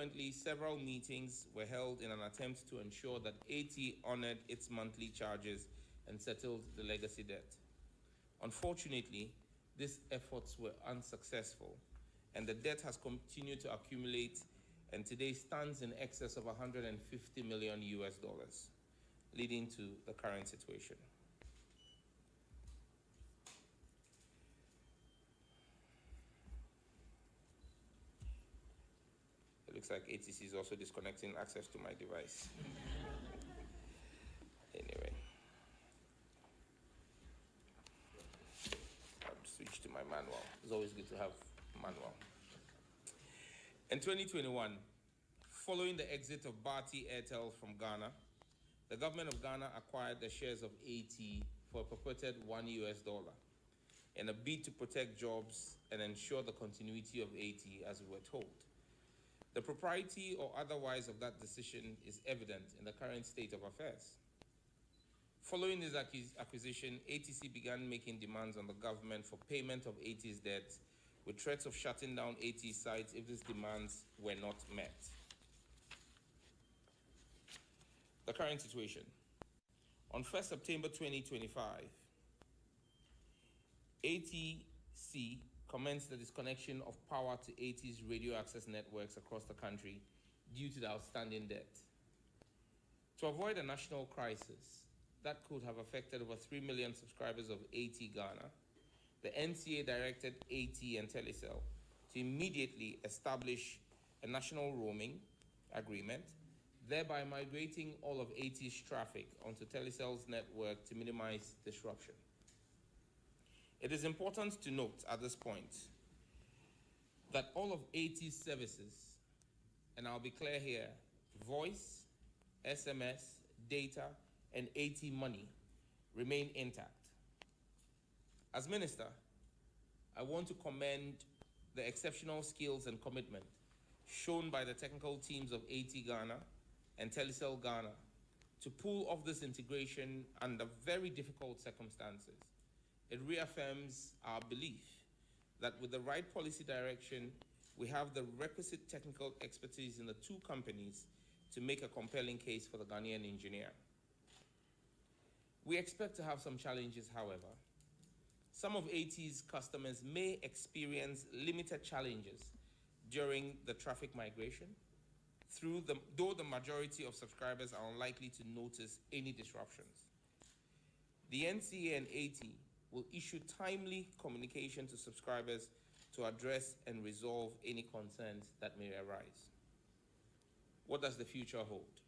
Currently, several meetings were held in an attempt to ensure that AT honored its monthly charges and settled the legacy debt. Unfortunately, these efforts were unsuccessful, and the debt has continued to accumulate and today stands in excess of $150 million US, leading to the current situation. It looks like ATC is also disconnecting access to my device. Anyway, I'll switch to my manual. It's always good to have manual. In 2021, following the exit of Bharti Airtel from Ghana, the government of Ghana acquired the shares of AT for a purported $1 US in a bid to protect jobs and ensure the continuity of AT, as we were told. The propriety or otherwise of that decision is evident in the current state of affairs. Following this acquisition, ATC began making demands on the government for payment of AT's debt, with threats of shutting down AT sites if these demands were not met. The current situation. On 1st September 2025, ATC commenced the disconnection of power to AT's radio access networks across the country due to the outstanding debt. To avoid a national crisis that could have affected over 3 million subscribers of AT Ghana, the NCA directed AT and Telecel to immediately establish a national roaming agreement, thereby migrating all of AT's traffic onto Telecel's network to minimize disruption. It is important to note at this point that all of AT's services, and I'll be clear here, voice, SMS, data, and AT money remain intact. As Minister, I want to commend the exceptional skills and commitment shown by the technical teams of AT Ghana and Telecel Ghana to pull off this integration under very difficult circumstances. It reaffirms our belief that with the right policy direction, we have the requisite technical expertise in the two companies to make a compelling case for the Ghanaian engineer. We expect to have some challenges, however. Some of AT's customers may experience limited challenges during the traffic migration, though the majority of subscribers are unlikely to notice any disruptions. The NCA and AT will issue timely communication to subscribers to address and resolve any concerns that may arise. What does the future hold?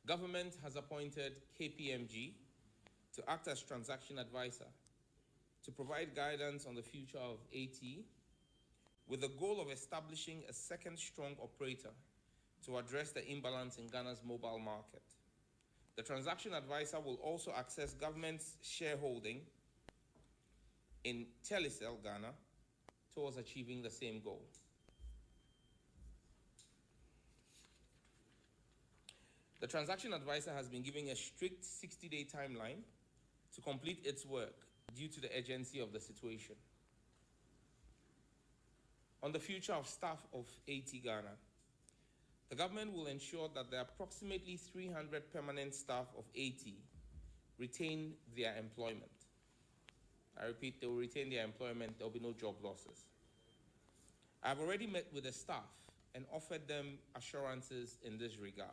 Government has appointed KPMG to act as transaction advisor to provide guidance on the future of AT with the goal of establishing a second strong operator to address the imbalance in Ghana's mobile market. The transaction advisor will also access government's shareholding in Telecel Ghana towards achieving the same goal. The transaction advisor has been given a strict 60-day timeline to complete its work due to the urgency of the situation. On the future of staff of AT Ghana, the government will ensure that the approximately 300 permanent staff of AT retain their employment. I repeat, they will retain their employment, there will be no job losses. I have already met with the staff and offered them assurances in this regard.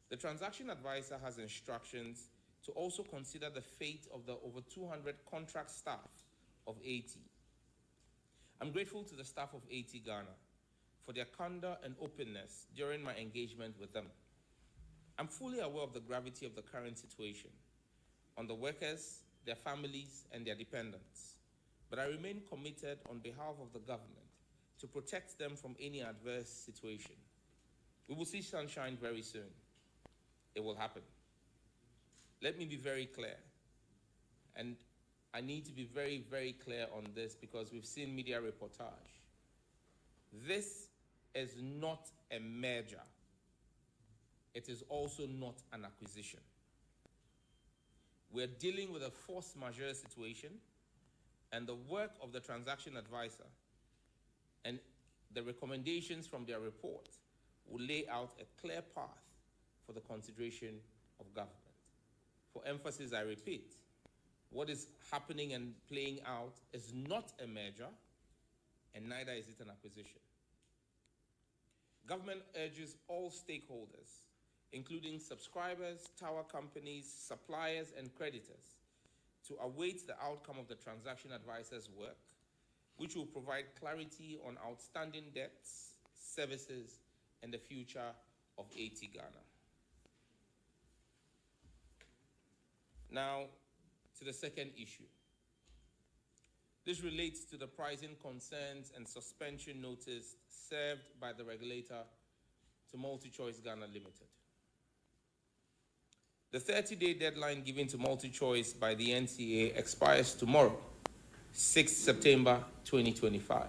The transaction advisor has instructions to also consider the fate of the over 200 contract staff of AT. I'm grateful to the staff of AT Ghana for their candor and openness during my engagement with them. I'm fully aware of the gravity of the current situation on the workers, their families, and their dependents, but I remain committed on behalf of the government to protect them from any adverse situation. We will see sunshine very soon. It will happen. Let me be very clear, and I need to be very, very clear on this because we've seen media reportage. This is not a merger. It is also not an acquisition. We're dealing with a force majeure situation, and the work of the transaction advisor and the recommendations from their report will lay out a clear path for the consideration of government. For emphasis, I repeat, what is happening and playing out is not a merger, and neither is it an acquisition. Government urges all stakeholders, including subscribers, tower companies, suppliers, and creditors, to await the outcome of the transaction advisor's work, which will provide clarity on outstanding debts, services, and the future of AT Ghana. Now, to the second issue. This relates to the pricing concerns and suspension notice served by the regulator to MultiChoice Ghana Limited. The 30-day deadline given to MultiChoice by the NCA expires tomorrow, 6 September 2025.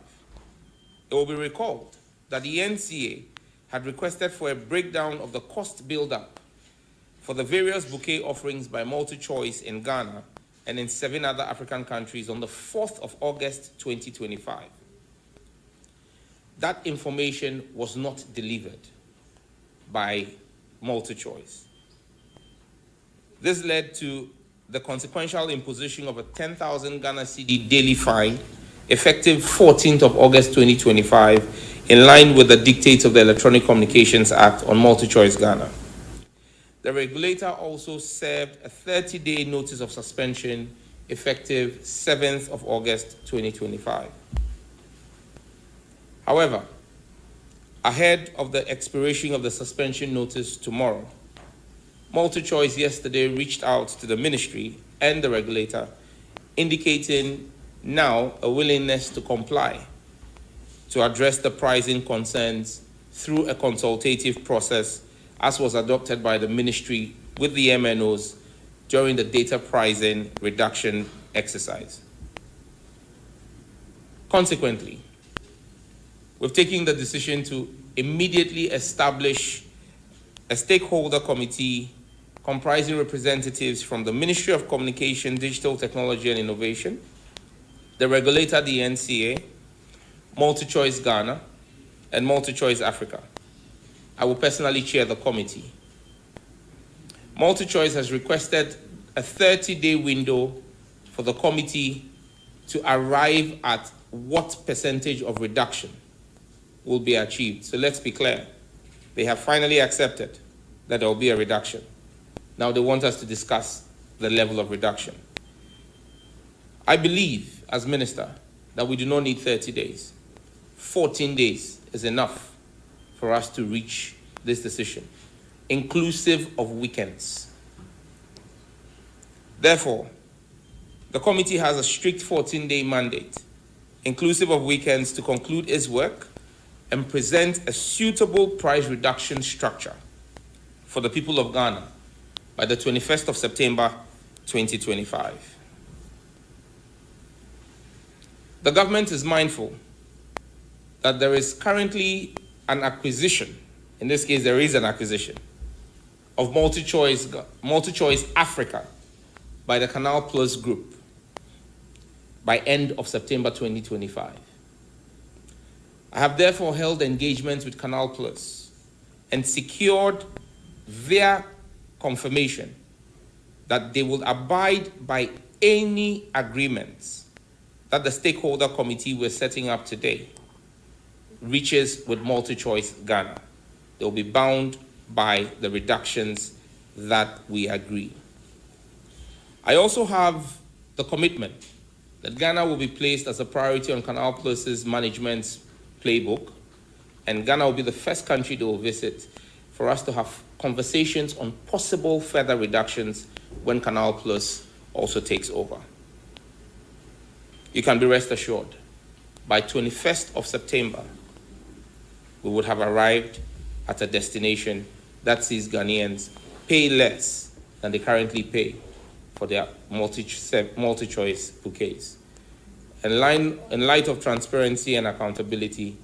It will be recalled that the NCA had requested for a breakdown of the cost build-up for the various bouquet offerings by MultiChoice in Ghana and in 7 other African countries on the 4th of August 2025. That information was not delivered by MultiChoice. This led to the consequential imposition of a 10,000 Ghana cedi daily fine effective 14th of August 2025 in line with the dictates of the Electronic Communications Act on MultiChoice Ghana. The regulator also served a 30-day notice of suspension effective 7th of August 2025. However, ahead of the expiration of the suspension notice tomorrow, MultiChoice yesterday reached out to the ministry and the regulator, indicating now a willingness to comply to address the pricing concerns through a consultative process as was adopted by the ministry with the MNOs during the data pricing reduction exercise. Consequently, we've taken the decision to immediately establish a stakeholder committee comprising representatives from the Ministry of Communication, Digital Technology and Innovation, the regulator, the NCA, MultiChoice Ghana, and MultiChoice Africa. I will personally chair the committee. MultiChoice has requested a 30-day window for the committee to arrive at what percentage of reduction will be achieved. So let's be clear. They have finally accepted that there will be a reduction. Now they want us to discuss the level of reduction. I believe, as minister, that we do not need 30 days. 14 days is enough for us to reach this decision, inclusive of weekends. Therefore, the committee has a strict 14-day mandate, inclusive of weekends, to conclude its work and present a suitable price reduction structure for the people of Ghana by the 21st of September 2025. The government is mindful that there is currently an acquisition, in this case there is an acquisition, of MultiChoice Africa by the Canal Plus Group by end of September 2025. I have therefore held engagements with Canal Plus and secured their confirmation that they will abide by any agreements that the stakeholder committee we're setting up today reaches with MultiChoice Ghana. They'll be bound by the reductions that we agree. I also have the commitment that Ghana will be placed as a priority on Canal Plus's management's playbook, and Ghana will be the first country they will visit for us to have conversations on possible further reductions when Canal Plus also takes over. You can be rest assured, by 21st of September, we would have arrived at a destination that sees Ghanaians pay less than they currently pay for their multi-choice bouquets. In light of transparency and accountability,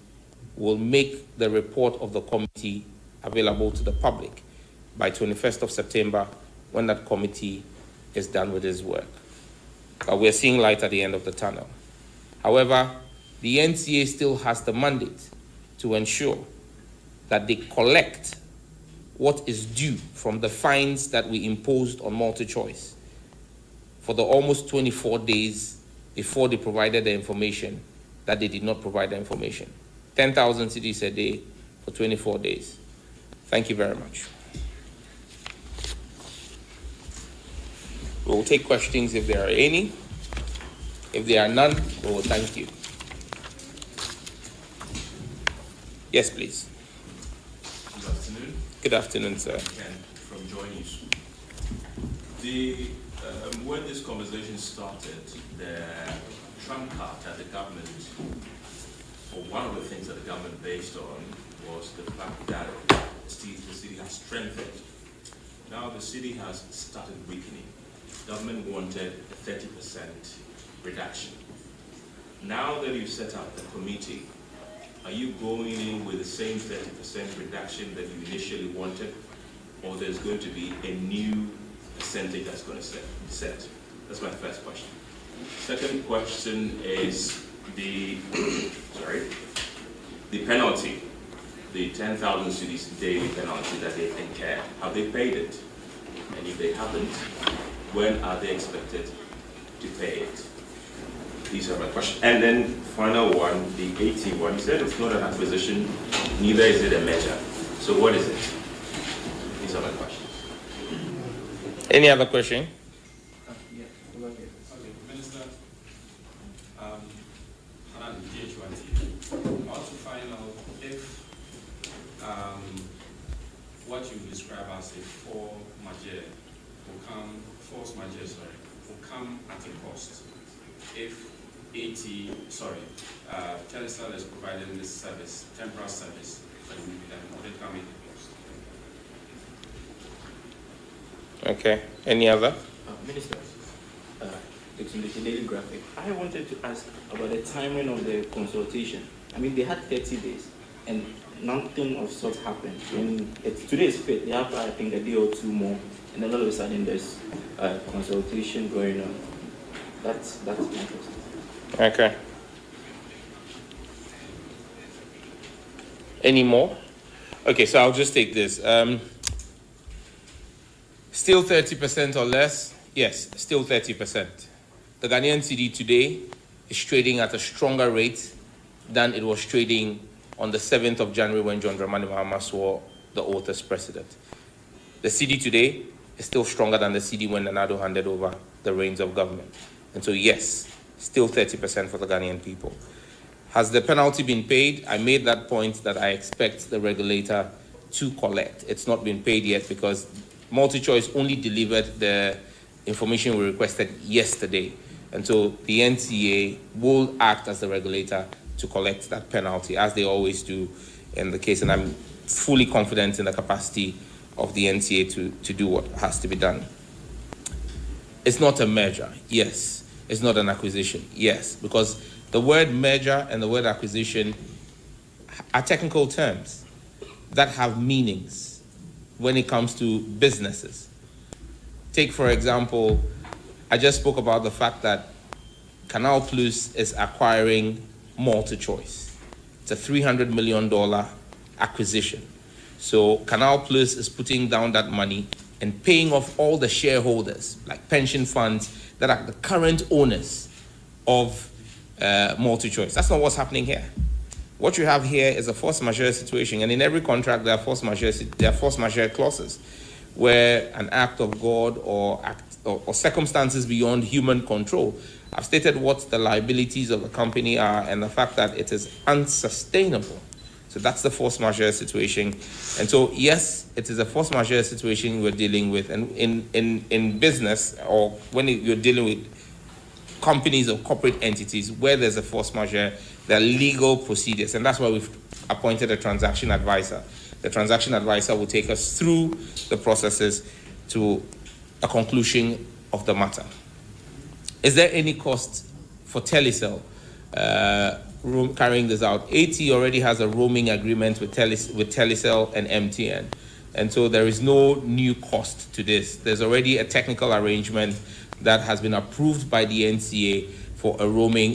we'll make the report of the committee available to the public by 21st of September when that committee is done with its work. But we're seeing light at the end of the tunnel. However, the NCA still has the mandate to ensure that they collect what is due from the fines that we imposed on MultiChoice for the almost 24 days before they provided the information that they did not provide the information. 10,000 cedis a day for 24 days. Thank you very much. We will take questions if there are any. If there are none, we will thank you. Yes, please. Good afternoon. Good afternoon, sir. Ken from Joy News. When this conversation started, the trump card that the government, or one of the things that the government based on, was the fact that the city has strengthened. Now the city has started weakening. Government wanted a 30% reduction. Now that you've set up the committee, are you going in with the same 30% reduction that you initially wanted, or there's going to be a new percentage that's going to set? That's my first question. Second question is the penalty, the 10,000 cedis daily penalty that they incur. Have they paid it? And if they haven't, when are they expected to pay it? These are my questions. And then final one, the 81. You said it's not an acquisition, neither is it a measure. So what is it? These are my questions. Any other question? Yeah, over here. Okay, Minister, Hanan, DH1 TV. I want to find out if what you describe as a force majeure will come at a cost. If Telecel is providing this service, temporary service, but then would it come at a cost? Okay. Any other? Minister, the Daily Graphic. I wanted to ask about the timing of the consultation. I mean, they had 30 days, and nothing of sort happened. Today is 5th. They have, I think, a day or two more, and then all of a sudden there's a consultation going on. That's my question. Okay. Any more? Okay, so I'll just take this. Still 30% or less? Yes, still 30%. The Ghanaian cedi today is trading at a stronger rate than it was trading on the 7th of January when John Dramani Mahama swore the oath as president. The cedi today is still stronger than the cedi when Nana-Addo handed over the reins of government. And so yes, still 30% for the Ghanaian people. Has the penalty been paid? I made that point that I expect the regulator to collect. It's not been paid yet because MultiChoice only delivered the information we requested yesterday. And so the NCA will act as the regulator to collect that penalty, as they always do in the case. And I'm fully confident in the capacity of the NCA to do what has to be done. It's not a merger, yes. It's not an acquisition, yes. Because the word merger and the word acquisition are technical terms that have meanings when it comes to businesses. Take, for example, I just spoke about the fact that Canal Plus is acquiring MultiChoice. It's a $300 million acquisition. So Canal Plus is putting down that money and paying off all the shareholders, like pension funds, that are the current owners of MultiChoice. That's not what's happening here. What you have here is a force majeure situation, and in every contract there are force majeure clauses, where an act of God or circumstances beyond human control. I've stated what the liabilities of the company are and the fact that it is unsustainable. So that's the force majeure situation. And so, yes, it is a force majeure situation we're dealing with. And in business, or when you're dealing with companies or corporate entities, where there's a force majeure, there are legal procedures. And that's why we've appointed a transaction advisor. The transaction advisor will take us through the processes to a conclusion of the matter. Is there any cost for Telecel carrying this out? AT already has a roaming agreement with Telecel and MTN. And so there is no new cost to this. There's already a technical arrangement that has been approved by the NCA for a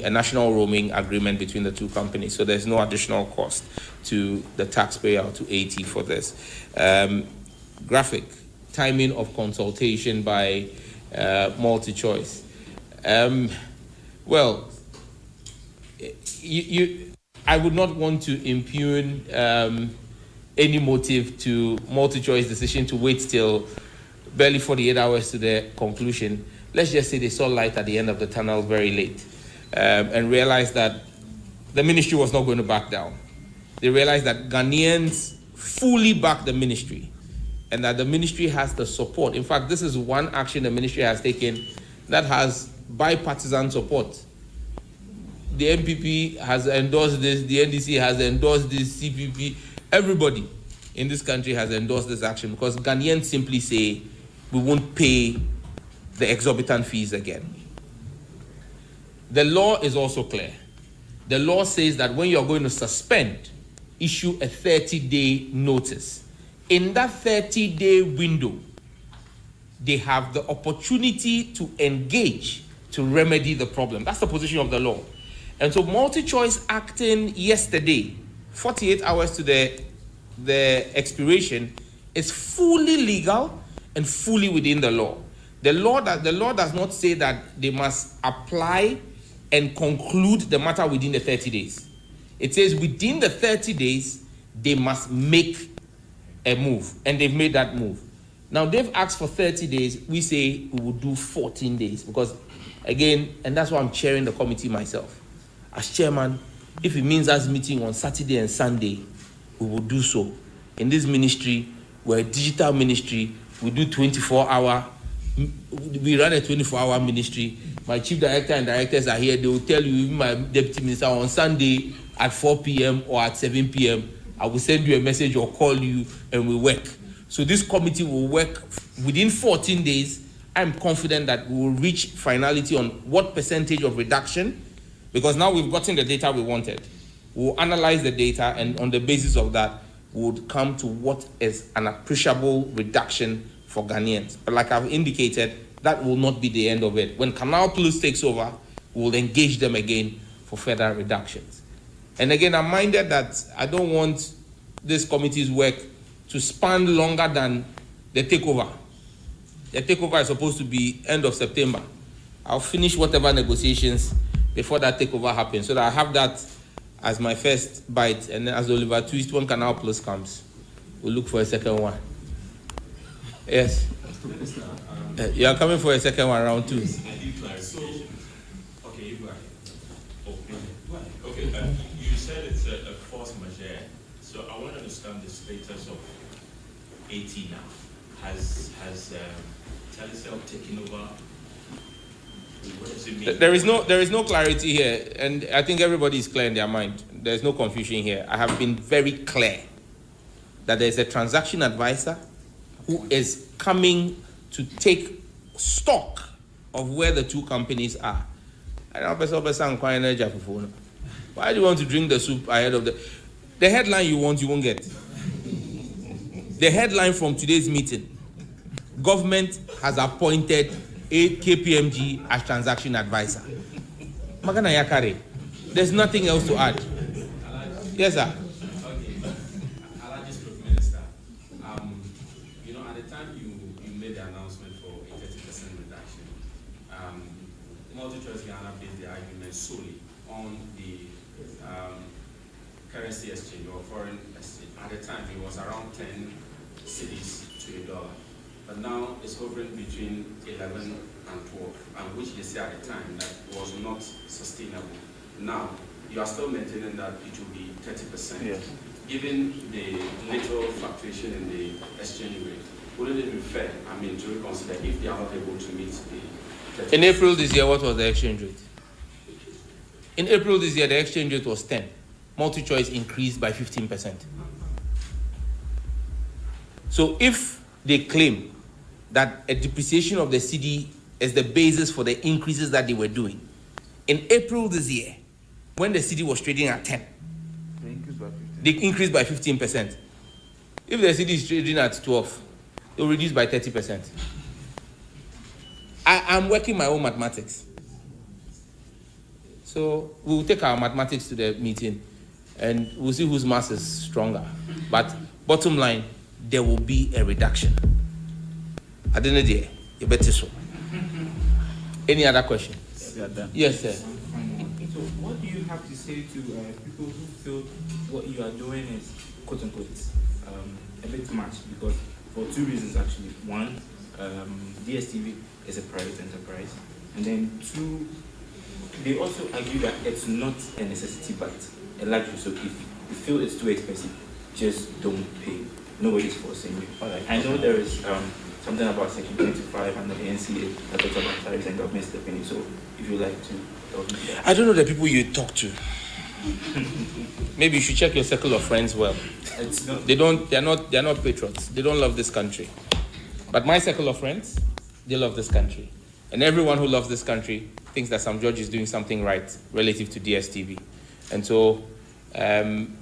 national roaming agreement between the two companies. So there's no additional cost to the taxpayer or to AT for this. Graphic, timing of consultation by MultiChoice. Well, I would not want to impugn any motive to MultiChoice decision to wait till barely 48 hours to their conclusion. Let's just say they saw light at the end of the tunnel very late and realized that the ministry was not going to back down. They realized that Ghanaians fully back the ministry and that the ministry has the support. In fact, this is one action the ministry has taken that has bipartisan support. The MPP has endorsed this, the NDC has endorsed this, CPP, everybody in this country has endorsed this action because Ghanaians simply say we won't pay the exorbitant fees again. The law is also clear. The law says that when you're going to suspend, issue a 30-day notice. In that 30-day window, they have the opportunity to engage to remedy the problem. That's the position of the law. And so MultiChoice acting yesterday, 48 hours to the expiration, is fully legal and fully within the law. The law does not say that they must apply and conclude the matter within the 30 days. It says within the 30 days, they must make a move, and they've made that move. Now, they've asked for 30 days. We say we will do 14 days because, again, and that's why I'm chairing the committee myself. As chairman, if it means us meeting on Saturday and Sunday, we will do so. In this ministry, we're a digital ministry. We do 24-hour. We run a 24-hour ministry. My chief director and directors are here. They will tell you, even my deputy minister, on Sunday at 4 p.m. or at 7 p.m., I will send you a message or call you and we work. So this committee will work within 14 days. I'm confident that we will reach finality on what percentage of reduction, because now we've gotten the data we wanted. We'll analyze the data, and on the basis of that, we would come to what is an appreciable reduction for Ghanaians. But like I've indicated, that will not be the end of it. When Canal Plus takes over, we'll engage them again for further reductions. And again, I'm minded that I don't want this committee's work to span longer than the takeover. The takeover is supposed to be end of September. I'll finish whatever negotiations before that takeover happens, so that I have that as my first bite, and then as the Oliver Twist, when Canal Plus comes, we'll look for a second one. Yes? You are coming for a second one, round two. You said it's a force majeure. So I want to understand the status of AT now. Has Telecel taken over? What does it mean? There is no clarity here, and I think everybody is clear in their mind. There's no confusion here. I have been very clear that there's a transaction advisor who is coming to take stock of where the two companies are. Why do you want to drink the soup ahead of the headline you want, you won't get. The headline from today's meeting: government has appointed a KPMG as transaction advisor. Magana Yakare. There's nothing else to add. Yes, sir. MultiChoice Ghana based the argument solely on the currency exchange or foreign exchange. At the time, it was around 10 cedis to $1, but now it's hovering between 11 and 12, and which they say at the time that was not sustainable. Now, you are still maintaining that it will be 30%. Yes. Given the little fluctuation in the exchange rate, wouldn't it be fair, to reconsider if they are not able to meet the 30%? In April this year, what was the exchange rate? In April this year, the exchange rate was 10. MultiChoice increased by 15%. So if they claim that a depreciation of the cedi is the basis for the increases that they were doing, in April this year, when the cedi was trading at 10, they increased by 15%. If the cedi is trading at 12, they'll reduce by 30%. I'm working my own mathematics. So we'll take our mathematics to the meeting and we'll see whose mass is stronger. But bottom line, there will be a reduction. I don't know, you better so. Any other question? Yes, sir. So what do you have to say to people who feel what you are doing is, quote unquote, a bit much? Because for two reasons actually. One, DSTV is a private enterprise. And then two, they also argue that it's not a necessity but a luxury. So if you feel it's too expensive, just don't pay. Nobody's forcing you. Right. I know there is something about Section 25 under the NCA that talks about tariffs and government stepping in. So if you like to talk to that. I don't know the people you talk to. Maybe you should check your circle of friends well. It's not. They're not patriots. They don't love this country. But my circle of friends, they love this country. And everyone who loves this country thinks that some judge is doing something right relative to DSTV. And so I'm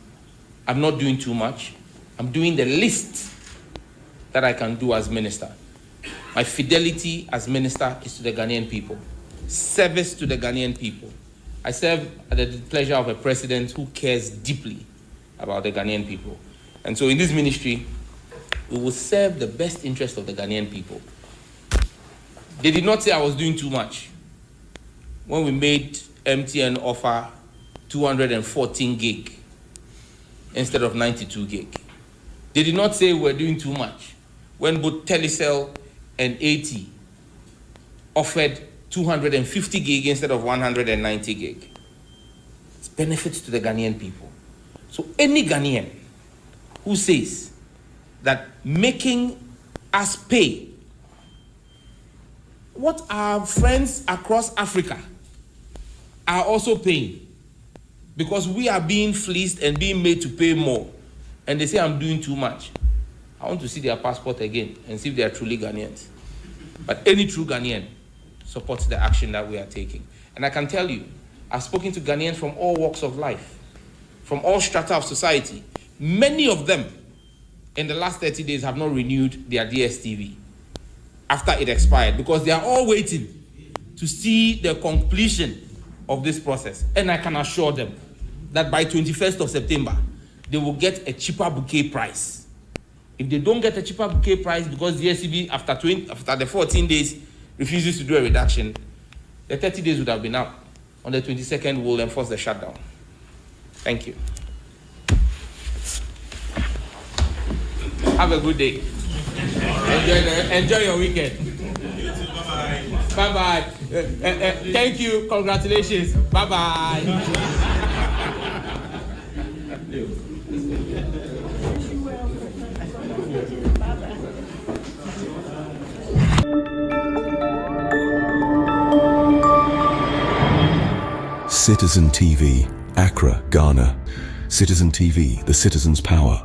not doing too much. I'm doing the least that I can do as minister. My fidelity as minister is to the Ghanaian people. Service to the Ghanaian people. I serve at the pleasure of a president who cares deeply about the Ghanaian people. And so in this ministry, we will serve the best interest of the Ghanaian people. They did not say I was doing too much. When we made MTN offer 214 gig instead of 92 gig. They did not say we're doing too much when both Telecel and AT offered 250 gig instead of 190 gig. It's benefits to the Ghanaian people. So any Ghanaian who says that making us pay what our friends across Africa are also paying, because we are being fleeced and being made to pay more, and they say I'm doing too much, I want to see their passport again and see if they are truly Ghanaians. But any true Ghanaian supports the action that we are taking. And I can tell you, I've spoken to Ghanaians from all walks of life, from all strata of society. Many of them in the last 30 days have not renewed their DSTV after it expired, because they are all waiting to see the completion of this process. And I can assure them that by 21st of September, they will get a cheaper bouquet price. If they don't get a cheaper bouquet price because DSTV after the 14 days refuses to do a reduction, the 30 days would have been up. On the 22nd, we'll enforce the shutdown. Thank you. Have a good day. Enjoy your weekend. Bye-bye. Thank you. Congratulations. Bye-bye. Citizen TV, Accra, Ghana. Citizen TV, the citizen's power.